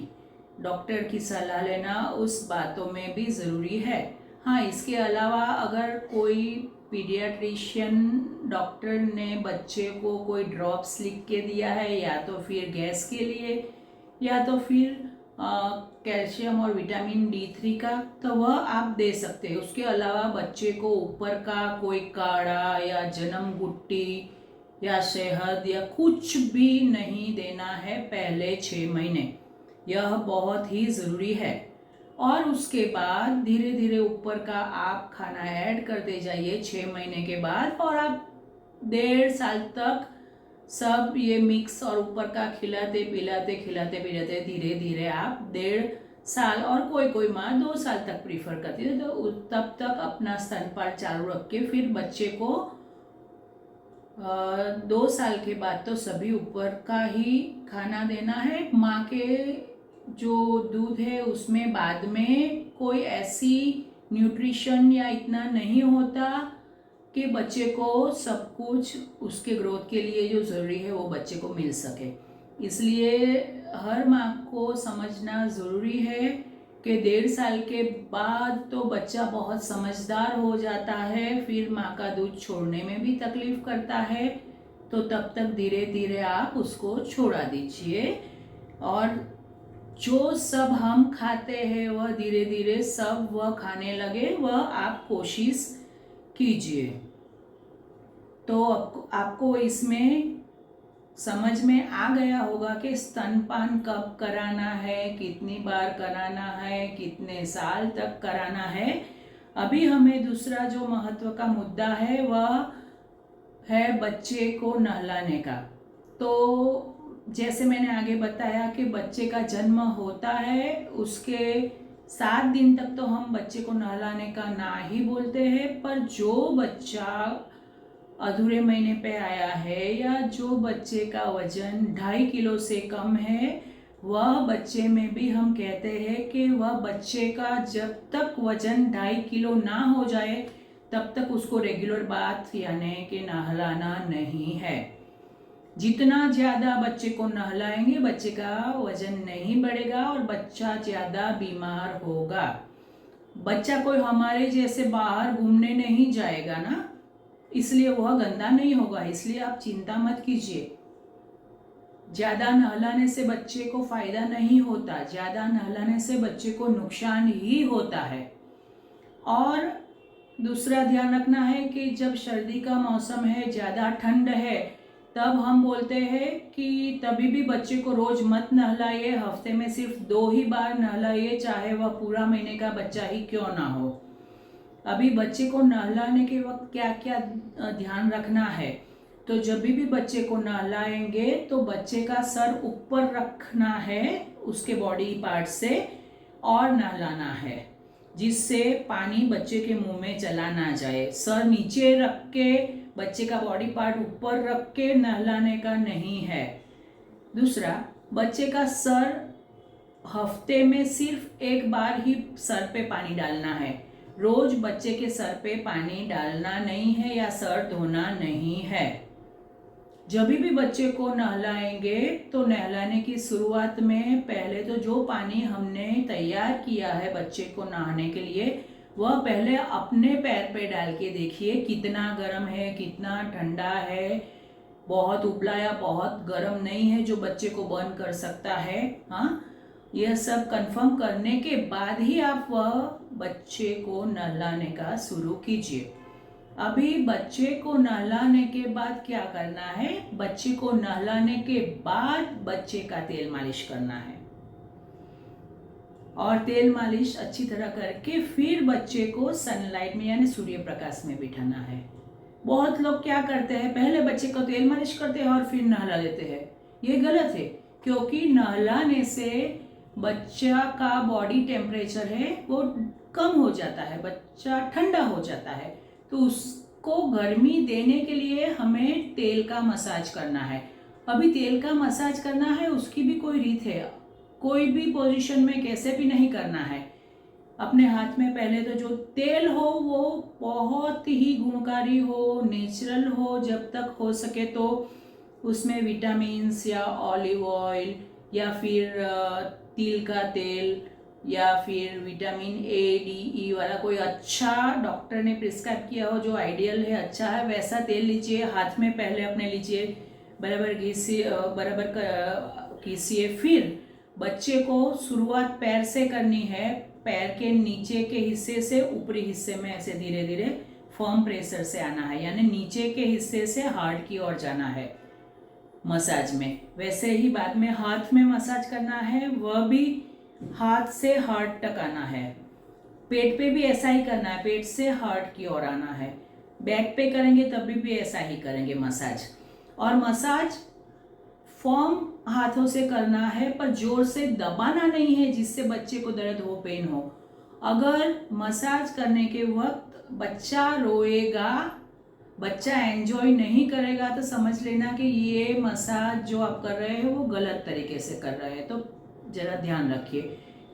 डॉक्टर की सलाह लेना उस बातों में भी ज़रूरी है। हाँ, इसके अलावा अगर कोई पीडियाट्रिशियन डॉक्टर ने बच्चे को कोई ड्रॉप्स लिख के दिया है, या तो फिर गैस के लिए या तो फिर कैल्शियम और विटामिन D3 का, तो वह आप दे सकते हैं। उसके अलावा बच्चे को ऊपर का कोई काढ़ा या जन्म गुट्टी या शहद या कुछ भी नहीं देना है पहले 6 महीने। यह बहुत ही ज़रूरी है। और उसके बाद धीरे धीरे ऊपर का आप खाना ऐड करते जाइए 6 महीने के बाद, और आप 1.5 साल तक सब ये मिक्स और ऊपर का खिलाते पिलाते धीरे धीरे आप 1.5 साल, और कोई कोई माँ 2 साल तक प्रीफर करती है, तो तब तक अपना स्तनपान चालू रख के फिर बच्चे को 2 साल के बाद तो सभी ऊपर का ही खाना देना है। माँ के जो दूध है उसमें बाद में कोई ऐसी न्यूट्रिशन या इतना नहीं होता कि बच्चे को सब कुछ उसके ग्रोथ के लिए जो ज़रूरी है वो बच्चे को मिल सके। इसलिए हर माँ को समझना ज़रूरी है कि 1.5 साल के बाद तो बच्चा बहुत समझदार हो जाता है, फिर माँ का दूध छोड़ने में भी तकलीफ करता है, तो तब तक धीरे धीरे आप उसको छोड़ा दीजिए। और जो सब हम खाते हैं वह धीरे धीरे सब वह खाने लगे, वह आप कोशिश कीजिए। तो आपको इसमें समझ में आ गया होगा कि स्तनपान कब कराना है, कितनी बार कराना है, कितने साल तक कराना है। अभी हमें दूसरा जो महत्व का मुद्दा है वह है बच्चे को नहलाने का। तो जैसे मैंने आगे बताया कि बच्चे का जन्म होता है, उसके 7 दिन तक तो हम बच्चे को नहलाने का ना ही बोलते हैं, पर जो बच्चा अधूरे महीने पे आया है या जो बच्चे का वजन 2.5 किलो से कम है, वह बच्चे में भी हम कहते हैं कि वह बच्चे का जब तक वजन 2.5 किलो ना हो जाए तब तक उसको रेगुलर बाथ यानी कि नहलाना नहीं है। जितना ज़्यादा बच्चे को नहलाएंगे बच्चे का वजन नहीं बढ़ेगा और बच्चा ज़्यादा बीमार होगा। बच्चा कोई हमारे जैसे बाहर घूमने नहीं जाएगा ना, इसलिए वह गंदा नहीं होगा, इसलिए आप चिंता मत कीजिए। ज़्यादा नहलाने से बच्चे को फ़ायदा नहीं होता, ज़्यादा नहलाने से बच्चे को नुकसान ही होता है। और दूसरा ध्यान रखना है कि जब सर्दी का मौसम है, ज़्यादा ठंड है, तब हम बोलते हैं कि तभी भी बच्चे को रोज़ मत नहलाइए, हफ्ते में सिर्फ 2 ही बार नहलाइए, चाहे वह पूरा महीने का बच्चा ही क्यों ना हो। अभी बच्चे को नहलाने के वक्त क्या क्या ध्यान रखना है, तो जब भी बच्चे को नहलाएंगे तो बच्चे का सर ऊपर रखना है उसके बॉडी पार्ट से और नहलाना है, जिससे पानी बच्चे के मुंह में चला ना जाए। सर नीचे रख के बच्चे का बॉडी पार्ट ऊपर रख के नहलाने का नहीं है। दूसरा, बच्चे का सर हफ्ते में सिर्फ 1 बार ही सर पे पानी डालना है। रोज बच्चे के सर पे पानी डालना नहीं है या सर धोना नहीं है। जब भी बच्चे को नहलाएंगे तो नहलाने की शुरुआत में पहले तो जो पानी हमने तैयार किया है बच्चे को नहाने के लिए, वह पहले अपने पैर पे डाल के देखिए कितना गर्म है, कितना ठंडा है, बहुत उबला या बहुत गर्म नहीं है जो बच्चे को बर्न कर सकता है। हाँ, यह सब कंफर्म करने के बाद ही आप वह बच्चे को नहलाने का शुरू कीजिए। अभी बच्चे को नहलाने के बाद क्या करना है, बच्चे को नहलाने के बाद बच्चे का तेल मालिश करना है और तेल मालिश अच्छी तरह करके फिर बच्चे को सनलाइट में यानी सूर्य प्रकाश में बिठाना है। बहुत लोग क्या करते हैं, पहले बच्चे को तेल मालिश करते हैं और फिर नहला लेते हैं। ये गलत है, क्योंकि नहलाने से बच्चा का बॉडी टेम्परेचर है वो कम हो जाता है, बच्चा ठंडा हो जाता है, तो उसको गर्मी देने के लिए हमें तेल का मसाज करना है। अभी तेल का मसाज करना है उसकी भी कोई रीत है, कोई भी पोजीशन में कैसे भी नहीं करना है। अपने हाथ में पहले तो जो तेल हो वो बहुत ही गुणकारी हो, नेचुरल हो, जब तक हो सके तो उसमें विटामिन्स या ऑलिव ऑयल या फिर तिल का तेल या फिर विटामिन A, D, E वाला कोई अच्छा डॉक्टर ने प्रिस्क्राइब किया हो जो आइडियल है, अच्छा है, वैसा तेल लीजिए। हाथ में पहले अपने लीजिए, बराबर घिसिए, फिर बच्चे को शुरुआत पैर से करनी है। पैर के नीचे के हिस्से से ऊपरी हिस्से में ऐसे धीरे धीरे फर्म प्रेशर से आना है, यानी नीचे के हिस्से से हार्ट की ओर जाना है मसाज में। वैसे ही बाद में हाथ में मसाज करना है, वह भी हाथ से हार्ट तक आना है। पेट पे भी ऐसा ही करना है, पेट से हार्ट की ओर आना है। बैक पे करेंगे तभी भी ऐसा ही करेंगे मसाज। और मसाज फर्म हाथों से करना है, पर जोर से दबाना नहीं है जिससे बच्चे को दर्द हो, पेन हो। अगर मसाज करने के वक्त बच्चा रोएगा, बच्चा एंजॉय नहीं करेगा, तो समझ लेना कि ये मसाज जो आप कर रहे हैं वो गलत तरीके से कर रहे हैं। तो ज़रा ध्यान रखिए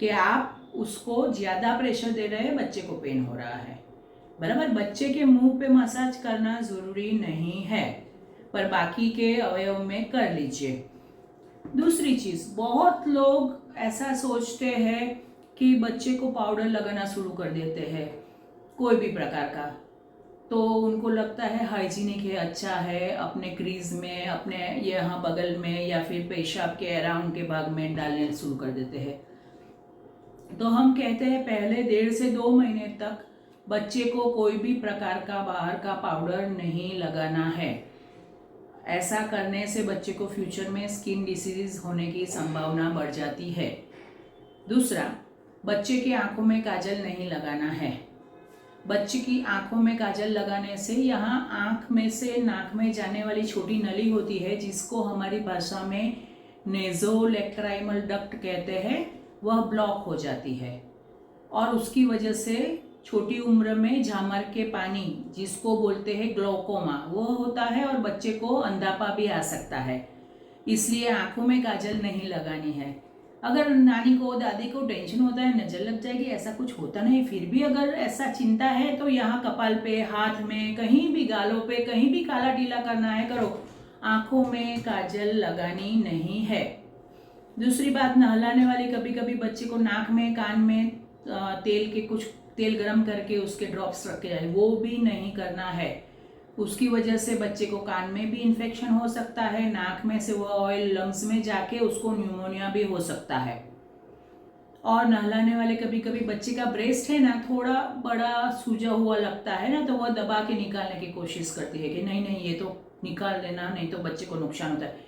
कि आप उसको ज़्यादा प्रेशर दे रहे हैं, बच्चे को पेन हो रहा है। बराबर, बच्चे के मुंह पे मसाज करना ज़रूरी नहीं है, पर बाकी के अवयव में कर लीजिए। दूसरी चीज़, बहुत लोग ऐसा सोचते हैं कि बच्चे को पाउडर लगाना शुरू कर देते हैं कोई भी प्रकार का, तो उनको लगता है हाइजीनिक है, अच्छा है, अपने क्रीज में, अपने यहाँ बगल में या फिर पेशाब के अराउंड के भाग में डालने शुरू कर देते हैं। तो हम कहते हैं पहले 1.5 से 2 महीने तक बच्चे को कोई भी प्रकार का बाहर का पाउडर नहीं लगाना है। ऐसा करने से बच्चे को फ्यूचर में स्किन डिसीज होने की संभावना बढ़ जाती है। दूसरा, बच्चे की आंखों में काजल नहीं लगाना है। बच्चे की आंखों में काजल लगाने से यहाँ आंख में से नाक में जाने वाली छोटी नली होती है, जिसको हमारी भाषा में नेज़ोलैक्राइमल डक्ट कहते हैं, वह ब्लॉक हो जाती है और उसकी वजह से छोटी उम्र में झामर के पानी, जिसको बोलते हैं ग्लोकोमा, वो होता है और बच्चे को अंधापा भी आ सकता है। इसलिए आंखों में काजल नहीं लगानी है। अगर नानी को, दादी को टेंशन होता है नजर लग जाएगी, ऐसा कुछ होता नहीं। फिर भी अगर ऐसा चिंता है तो यहाँ कपाल पे, हाथ में, कहीं भी गालों पे, कहीं भी काला टीला करना है करो, आंखों में काजल लगानी नहीं है। दूसरी बात, नहलाने वाली कभी कभी बच्चे को नाक में, कान में तेल गरम करके उसके ड्रॉप्स रखे जाए, वो भी नहीं करना है। उसकी वजह से बच्चे को कान में भी इन्फेक्शन हो सकता है, नाक में से वो ऑयल लंग्स में जाके उसको न्यूमोनिया भी हो सकता है। और नहलाने वाले कभी कभी बच्चे का ब्रेस्ट है ना, थोड़ा बड़ा सूजा हुआ लगता है ना, तो वह दबा के निकालने की कोशिश करती है कि नहीं नहीं ये तो निकाल देना, नहीं तो बच्चे को नुकसान होता है।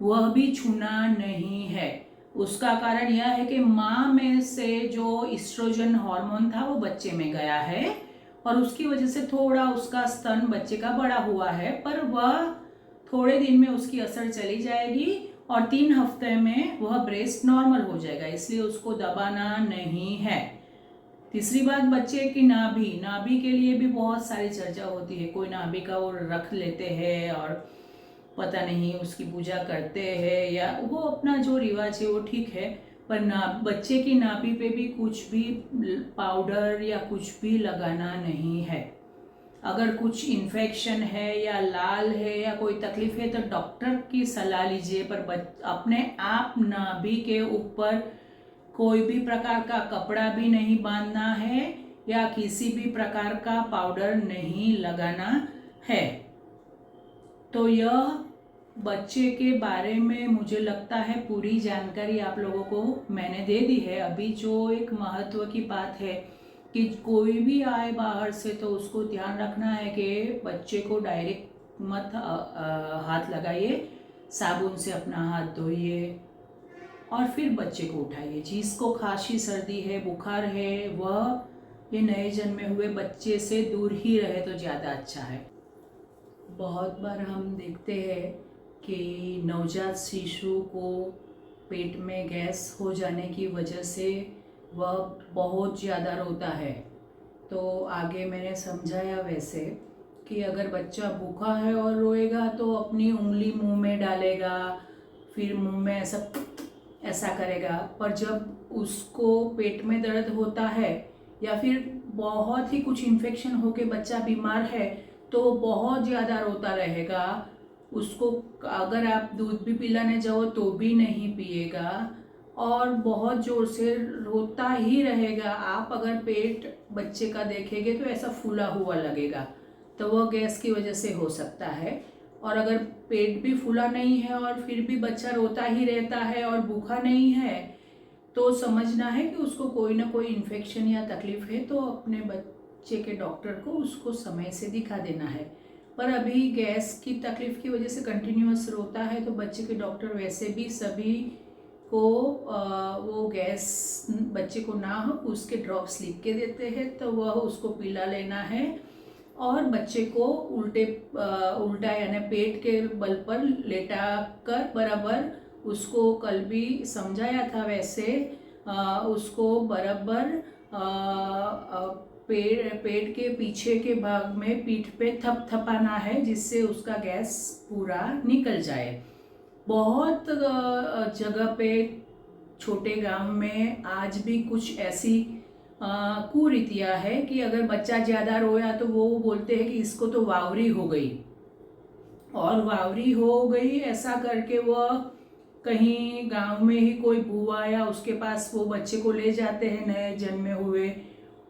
वह भी छूना नहीं है। उसका कारण यह है कि माँ में से जो इस्ट्रोजन हार्मोन था वो बच्चे में गया है और उसकी वजह से थोड़ा उसका स्तन बच्चे का बड़ा हुआ है, पर वह थोड़े दिन में उसकी असर चली जाएगी और 3 हफ्ते में वह ब्रेस्ट नॉर्मल हो जाएगा, इसलिए उसको दबाना नहीं है। तीसरी बात, बच्चे की नाभि के लिए भी बहुत सारी चर्चा होती है। कोई नाभि का वो रख लेते हैं और पता नहीं उसकी पूजा करते हैं, या वो अपना जो रिवाज है वो ठीक है, पर बच्चे की नाभि पे भी कुछ भी पाउडर या कुछ भी लगाना नहीं है। अगर कुछ इन्फेक्शन है या लाल है या कोई तकलीफ है तो डॉक्टर की सलाह लीजिए, पर अपने आप नाभि के ऊपर कोई भी प्रकार का कपड़ा भी नहीं बांधना है या किसी भी प्रकार का पाउडर नहीं लगाना है। तो यह बच्चे के बारे में मुझे लगता है पूरी जानकारी आप लोगों को मैंने दे दी है। अभी जो एक महत्व की बात है कि कोई भी आए बाहर से तो उसको ध्यान रखना है कि बच्चे को डायरेक्ट मत हाथ लगाइए, साबुन से अपना हाथ धोइए और फिर बच्चे को उठाइए। जिसको खांसी, सर्दी है, बुखार है, वह ये नए जन्मे हुए बच्चे से दूर ही रहे तो ज़्यादा अच्छा है। बहुत बार हम देखते हैं कि नवजात शिशु को पेट में गैस हो जाने की वजह से वह बहुत ज़्यादा रोता है। तो आगे मैंने समझाया वैसे कि अगर बच्चा भूखा है और रोएगा तो अपनी उंगली मुंह में डालेगा, फिर मुंह में ऐसा करेगा, पर जब उसको पेट में दर्द होता है या फिर बहुत ही कुछ इन्फेक्शन होके बच्चा बीमार है तो बहुत ज़्यादा रोता रहेगा। उसको अगर आप दूध भी पिलाने जाओ तो भी नहीं पिएगा और बहुत ज़ोर से रोता ही रहेगा। आप अगर पेट बच्चे का देखेंगे तो ऐसा फूला हुआ लगेगा, तो वह गैस की वजह से हो सकता है। और अगर पेट भी फूला नहीं है और फिर भी बच्चा रोता ही रहता है और भूखा नहीं है, तो समझना है कि उसको कोई ना कोई इन्फेक्शन या तकलीफ है, तो अपने बच्चे के डॉक्टर को उसको समय से दिखा देना है। पर अभी गैस की तकलीफ की वजह से कंटिन्यूअस रोता है, तो बच्चे के डॉक्टर वैसे भी सभी को वो गैस बच्चे को ना हो उसके ड्रॉप्स लिख के देते हैं, तो वह उसको पिला लेना है। और बच्चे को उल्टा यानी पेट के बल पर लेटा कर बराबर, उसको कल भी समझाया था वैसे, उसको बराबर पेट के पीछे के भाग में पीठ पे थपथपाना है, जिससे उसका गैस पूरा निकल जाए। बहुत जगह पे छोटे गांव में आज भी कुछ ऐसी कुरीतियाँ है कि अगर बच्चा ज़्यादा रोया तो वो बोलते हैं कि इसको तो वावरी हो गई, और वावरी हो गई ऐसा करके वह कहीं गांव में ही कोई बुआ या उसके पास वो बच्चे को ले जाते हैं नए जन्मे हुए,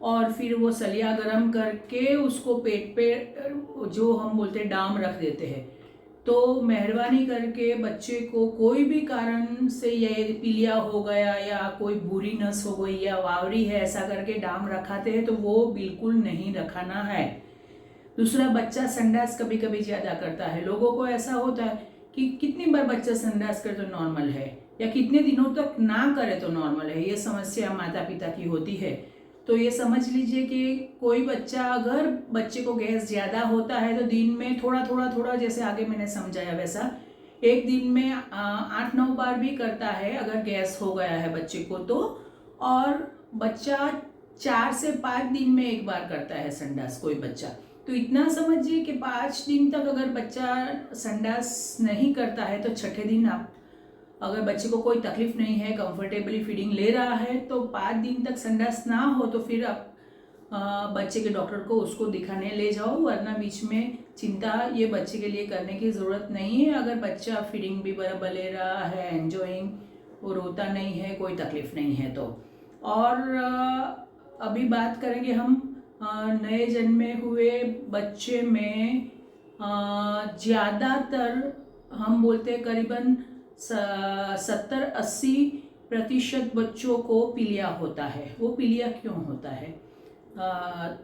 और फिर वो सलिया गरम करके उसको पेट पे जो हम बोलते हैं डाम रख देते हैं। तो मेहरबानी करके बच्चे को कोई भी कारण से ये पीलिया हो गया या कोई बुरी नस हो गई या वावरी है ऐसा करके डाम रखाते हैं, तो वो बिल्कुल नहीं रखाना है। दूसरा, बच्चा संडास कभी कभी ज़्यादा करता है। लोगों को ऐसा होता है कि कितनी बार बच्चा संडास करे तो नॉर्मल है, या कितने दिनों तक ना करे तो नॉर्मल है। ये समस्या माता पिता की होती है। तो ये समझ लीजिए कि कोई बच्चा, अगर बच्चे को गैस ज़्यादा होता है तो दिन में थोड़ा जैसे आगे मैंने समझाया वैसा एक दिन में 8-9 बार भी करता है अगर गैस हो गया है बच्चे को तो। और बच्चा 4 से 5 दिन में एक बार करता है संडास कोई बच्चा। तो इतना समझिए कि 5 दिन तक अगर बच्चा संडास नहीं करता है तो छठे दिन आप, अगर बच्चे को कोई तकलीफ नहीं है, कंफर्टेबली फीडिंग ले रहा है, तो 5 दिन तक संडास ना हो तो फिर आप बच्चे के डॉक्टर को उसको दिखाने ले जाओ, वरना बीच में चिंता ये बच्चे के लिए करने की ज़रूरत नहीं है। अगर बच्चा फीडिंग भी बराबर ले रहा है, एंजॉइंग, वो रोता नहीं है, कोई तकलीफ नहीं है तो। और अभी बात करेंगे हम नए जन्मे हुए बच्चे में ज़्यादातर हम बोलते हैं करीबन 70-80% बच्चों को पीलिया होता है। वो पीलिया क्यों होता है?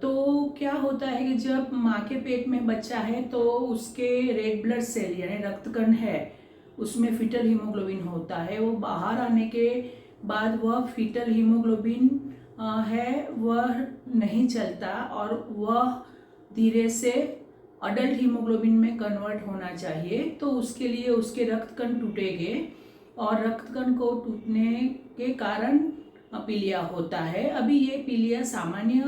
तो क्या होता है कि जब माँ के पेट में बच्चा है तो उसके रेड ब्लड सेल यानी रक्तकण है, उसमें फीटल हीमोग्लोबिन होता है। वो बाहर आने के बाद वह फीटल हीमोग्लोबिन है वह नहीं चलता, और वह धीरे से अडल्ट हीमोग्लोबिन में कन्वर्ट होना चाहिए। तो उसके लिए उसके रक्तकण टूटेंगे, और रक्तकण को टूटने के कारण पीलिया होता है। अभी ये पीलिया सामान्य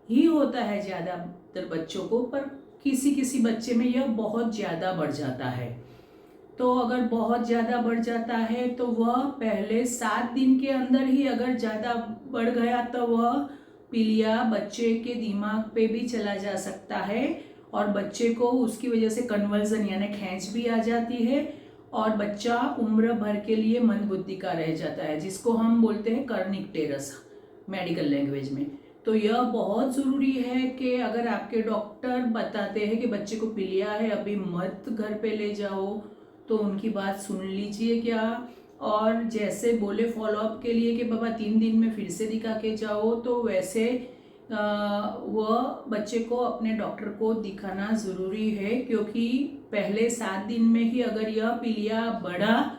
ही होता है ज़्यादातर बच्चों को, पर किसी किसी बच्चे में यह बहुत ज़्यादा बढ़ जाता है। तो अगर बहुत ज़्यादा बढ़ जाता है तो वह पहले 7 दिन के अंदर ही अगर ज़्यादा बढ़ गया तो वह पीलिया बच्चे के दिमाग पे भी चला जा सकता है, और बच्चे को उसकी वजह से कन्वर्जन यानी खींच भी आ जाती है, और बच्चा उम्र भर के लिए मंदबुद्धि का रह जाता है, जिसको हम बोलते हैं कर्निक टेरस मेडिकल लैंग्वेज में। तो यह बहुत ज़रूरी है कि अगर आपके डॉक्टर बताते हैं कि बच्चे को पीलिया है, अभी मत घर पे ले जाओ, तो उनकी बात सुन लीजिए क्या। और जैसे बोले फॉलोअप के लिए कि बाबा 3 दिन में फिर से दिखा के जाओ, तो वैसे वह बच्चे को अपने डॉक्टर को दिखाना ज़रूरी है, क्योंकि पहले 7 दिन में ही अगर यह पीलिया बढ़ा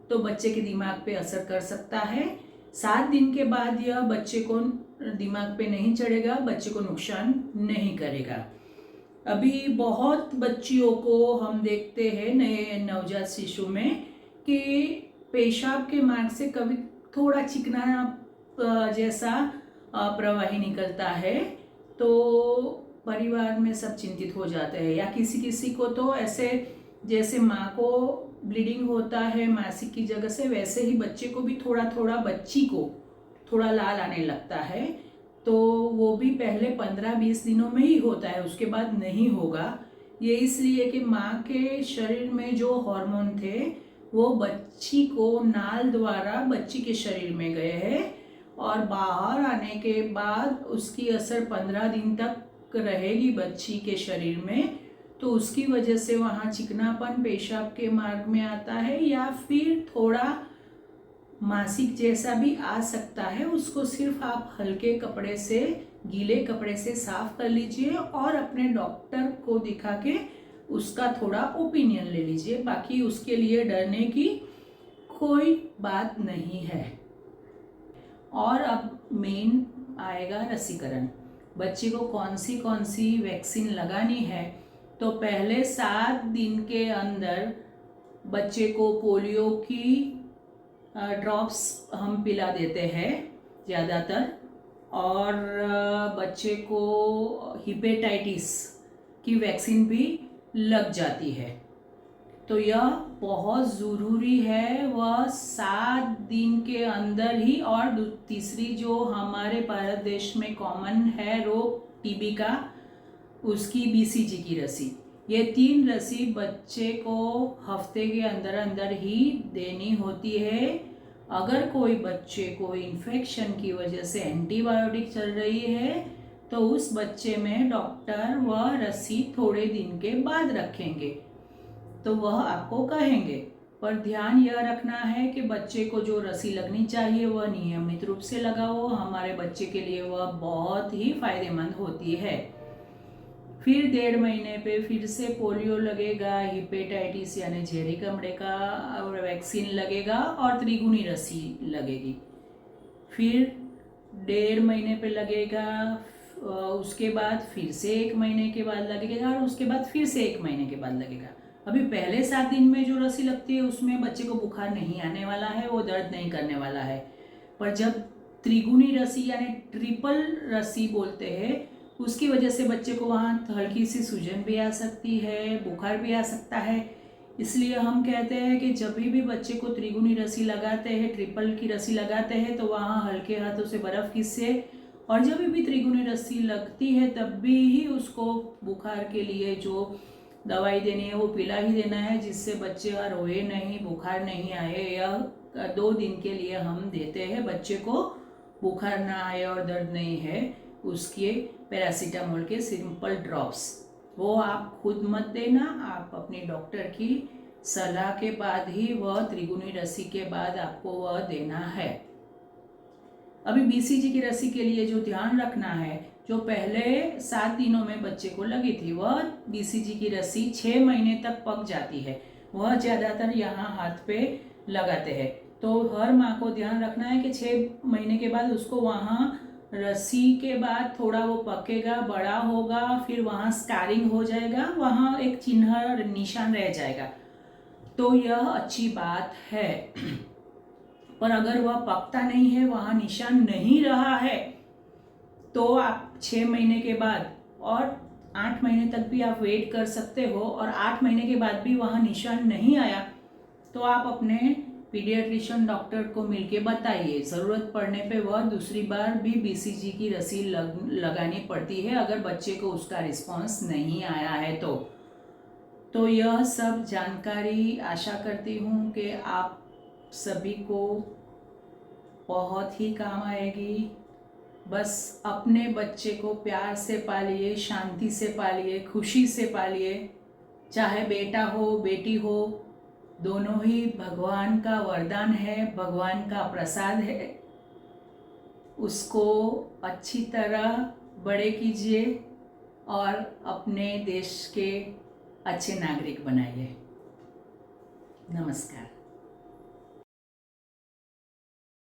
तो बच्चे के दिमाग पे असर कर सकता है। 7 दिन के बाद यह बच्चे को दिमाग पे नहीं चढ़ेगा, बच्चे को नुकसान नहीं करेगा। अभी बहुत बच्चियों को हम देखते हैं नए नवजात शिशु में कि पेशाब के मार्ग से कभी थोड़ा चिकना जैसा प्रवाही निकलता है, तो परिवार में सब चिंतित हो जाते हैं। या किसी किसी को तो ऐसे जैसे माँ को ब्लीडिंग होता है मासिक की जगह से, वैसे ही बच्चे को भी बच्ची को थोड़ा लाल आने लगता है। तो वो भी पहले 15-20 दिनों में ही होता है, उसके बाद नहीं होगा। ये इसलिए कि माँ के शरीर में जो हार्मोन थे वो बच्ची को नाल द्वारा बच्ची के शरीर में गए हैं, और बाहर आने के बाद उसकी असर 15 दिन तक रहेगी बच्ची के शरीर में। तो उसकी वजह से वहाँ चिकनापन पेशाब के मार्ग में आता है, या फिर थोड़ा मासिक जैसा भी आ सकता है। उसको सिर्फ आप हल्के कपड़े से, गीले कपड़े से साफ कर लीजिए और अपने डॉक्टर को दिखा के उसका थोड़ा ओपिनियन ले लीजिए। बाकी उसके लिए डरने की कोई बात नहीं है। और अब मेन आएगा रसीकरण। बच्चे को कौन सी वैक्सीन लगानी है। तो पहले 7 दिन के अंदर बच्चे को पोलियो की ड्रॉप्स हम पिला देते हैं ज़्यादातर, और बच्चे को हिपेटाइटिस की वैक्सीन भी लग जाती है। तो यह बहुत ज़रूरी है, वह 7 दिन के अंदर ही। और तीसरी जो हमारे भारत देश में कॉमन है रोग टीबी का, उसकी बीसीजी की रसी। ये 3 रसी बच्चे को हफ्ते के अंदर अंदर ही देनी होती है। अगर कोई बच्चे को इन्फेक्शन की वजह से एंटीबायोटिक चल रही है तो उस बच्चे में डॉक्टर वह रसी थोड़े दिन के बाद रखेंगे, तो वह आपको कहेंगे। पर ध्यान यह रखना है कि बच्चे को जो रसी लगनी चाहिए वह नियमित रूप से लगाओ। हमारे बच्चे के लिए वह बहुत ही फायदेमंद होती है। फिर 1.5 महीने पे फिर से पोलियो लगेगा, हिपेटाइटिस यानी झेरी कमड़े का वैक्सीन लगेगा और त्रिगुनी रसी लगेगी। फिर 1.5 महीने पे लगेगा, उसके बाद फिर से 1 महीने के बाद लगेगा, और उसके बाद फिर से 1 महीने के बाद लगेगा। अभी पहले 7 दिन में जो रसी लगती है उसमें बच्चे को बुखार नहीं आने वाला है, वो दर्द नहीं करने वाला है। पर जब त्रिगुनी रसी यानी ट्रिपल रसी बोलते हैं, उसकी वजह से बच्चे को वहाँ हल्की सी सूजन भी आ सकती है, बुखार भी आ सकता है। इसलिए हम कहते हैं कि जब भी बच्चे को त्रिगुनी रसी लगाते हैं, ट्रिपल की रसी लगाते हैं, तो वहाँ हल्के हाथों से बर्फ़ खींचे। और जब भी त्रिगुनी रसी लगती है तब भी ही उसको बुखार के लिए जो दवाई देनी है वो पिला ही देना है, जिससे बच्चे का रोए नहीं, बुखार नहीं आए। यह 2 दिन के लिए हम देते हैं। बच्चे को बुखार ना आए और दर्द नहीं है, उसके पैरासीटामोल के सिंपल ड्रॉप्स, वो आप खुद मत देना, आप अपने डॉक्टर की सलाह के बाद ही वह त्रिगुनी रसी के बाद आपको वह देना है। अभी बीसीजी की रसी के लिए जो ध्यान रखना है, जो पहले 7 दिनों में बच्चे को लगी थी, वह बीसीजी की रसी 6 महीने तक पक जाती है। वह ज़्यादातर यहाँ हाथ पे लगाते हैं। तो हर माँ को ध्यान रखना है कि 6 महीने के बाद उसको वहाँ रसी के बाद थोड़ा वो पकेगा, बड़ा होगा, फिर वहाँ स्कारिंग हो जाएगा, वहाँ एक चिन्ह निशान रह जाएगा, तो यह अच्छी बात है। पर अगर वह पकता नहीं है, वहाँ निशान नहीं रहा है, तो आप 6 महीने के बाद और 8 महीने तक भी आप वेट कर सकते हो। और 8 महीने के बाद भी वहाँ निशान नहीं आया तो आप अपने पीडियाट्रिशियन डॉक्टर को मिलके बताइए। ज़रूरत पड़ने पे वह दूसरी बार भी बीसीजी की रसी लगानी पड़ती है अगर बच्चे को उसका रिस्पॉन्स नहीं आया है तो यह सब जानकारी आशा करती हूँ कि आप सभी को बहुत ही काम आएगी। बस अपने बच्चे को प्यार से पालिए, शांति से पालिए, खुशी से पालिए। चाहे बेटा हो बेटी हो, दोनों ही भगवान का वरदान है, भगवान का प्रसाद है। उसको अच्छी तरह बड़े कीजिए और अपने देश के अच्छे नागरिक बनाइए। नमस्कार।